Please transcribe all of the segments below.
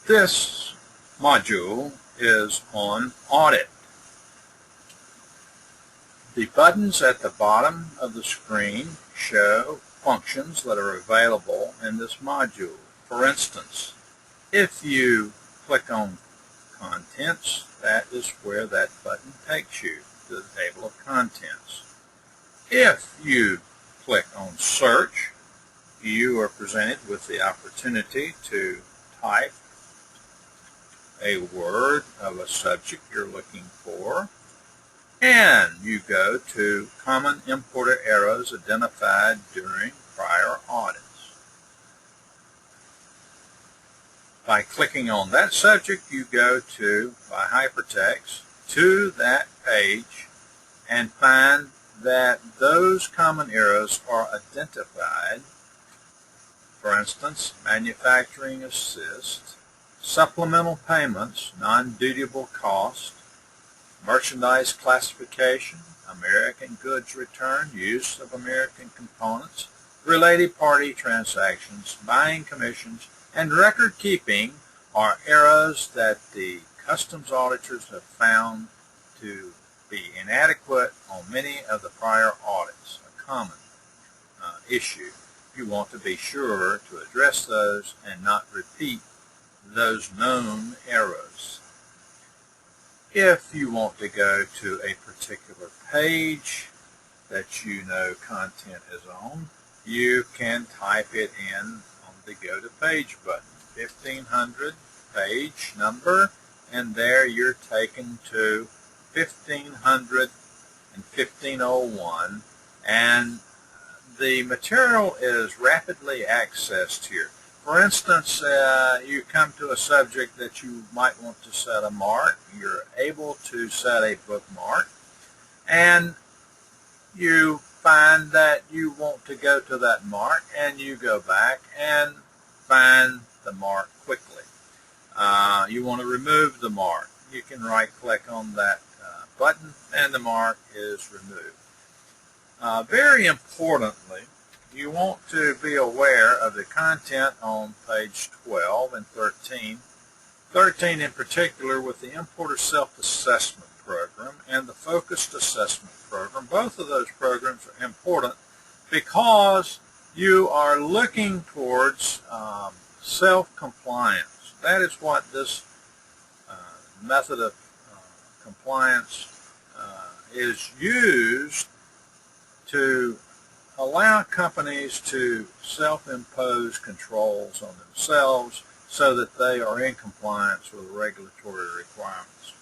This module is on audit. The buttons at the bottom of the screen show functions that are available in this module. For instance, if you click on Contents, that is where that button takes you, to the table of contents. If you click on Search, you are presented with the opportunity to type a word of a subject you're looking for, and you go to common importer errors identified during prior audits. By clicking on that subject, you go to, by hypertext, to that page and find that those common errors are identified. For instance, manufacturing assist, supplemental payments, non-dutiable cost, merchandise classification, American goods return, use of American components, related party transactions, buying commissions, and record keeping are errors that the customs auditors have found to be inadequate on many of the prior audits, a common issue. You want to be sure to address those and not repeat those known errors. If you want to go to a particular page that you know content is on, you can type it in on the Go to Page button, 1500 page number, and there you're taken to 1500 and 1501, and the material is rapidly accessed here. For instance, you come to a subject that you might want to set a mark. You're able to set a bookmark, and you find that you want to go to that mark, and you go back and find the mark quickly. You want to remove the mark. You can right-click on that button, and the mark is removed. Very importantly, you want to be aware of the content on page 12 and 13. 13 in particular with the Importer Self-Assessment Program and the Focused Assessment Program. Both of those programs are important because you are looking towards self-compliance. That is what this method of compliance is used to allow companies to self-impose controls on themselves so that they are in compliance with regulatory requirements.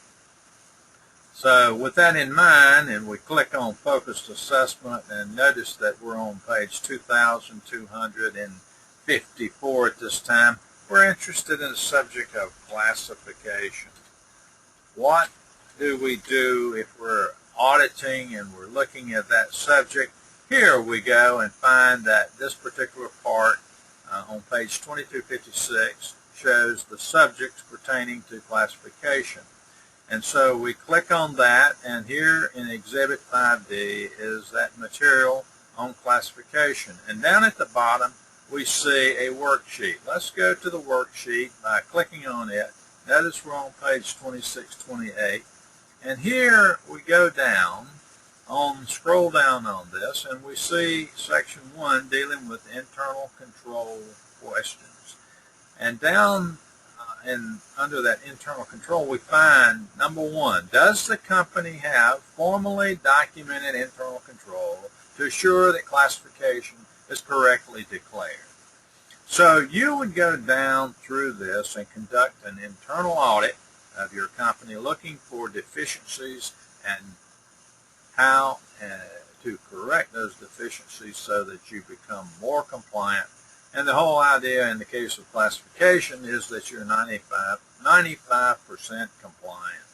So with that in mind, and we click on Focused Assessment, and notice that we're on page 2254 at this time. We're interested in the subject of classification. What do we do if we're auditing and we're looking at that subject? Here we go and find that this particular part on page 2256 shows the subjects pertaining to classification. And so we click on that, and here in Exhibit 5D is that material on classification. And down at the bottom we see a worksheet. Let's go to the worksheet by clicking on it. Notice we're on page 2628. And here we go down, scroll down on this, and we see section 1 dealing with internal control questions. And down under that internal control, we find number 1, does the company have formally documented internal control to assure that classification is correctly declared? So you would go down through this and conduct an internal audit of your company, looking for deficiencies and how to correct those deficiencies so that you become more compliant. And the whole idea in the case of classification is that you're 95% compliant.